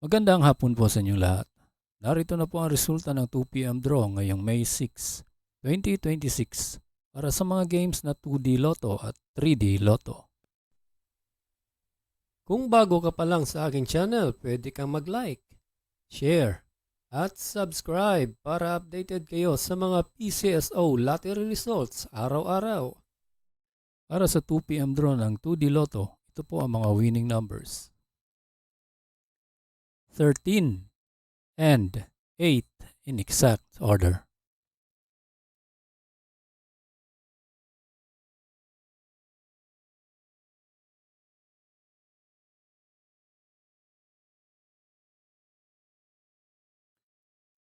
Magandang hapon po sa inyong lahat. Narito na po ang resulta ng 2 p.m. draw ngayong May 6, 2026 para sa mga games na 2D Lotto at 3D Lotto. Kung bago ka pa lang sa aking channel, pwede kang mag-like, share, at subscribe para updated kayo sa mga PCSO lottery results araw-araw. Para sa 2 p.m. draw ng 2D Lotto, ito po ang mga winning numbers. 13 and 8 in exact order.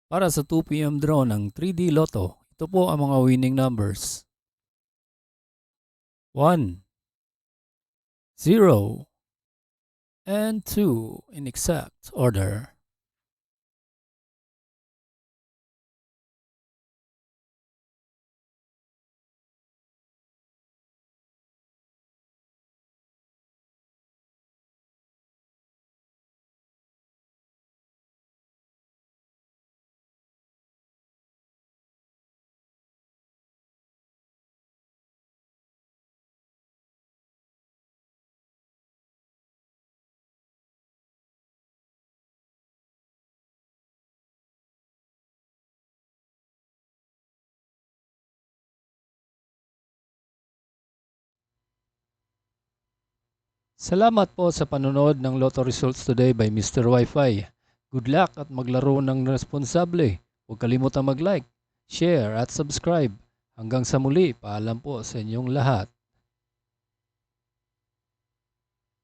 Para sa 2 p.m. draw ng 3D Lotto, ito po ang mga winning numbers. 1, 0, and 2 in exact order. Salamat po sa panonood ng Lotto Results Today by Mr. Wi-Fi. Good luck at maglaro ng responsable. Huwag kalimutang mag-like, share at subscribe. Hanggang sa muli, paalam po sa inyong lahat.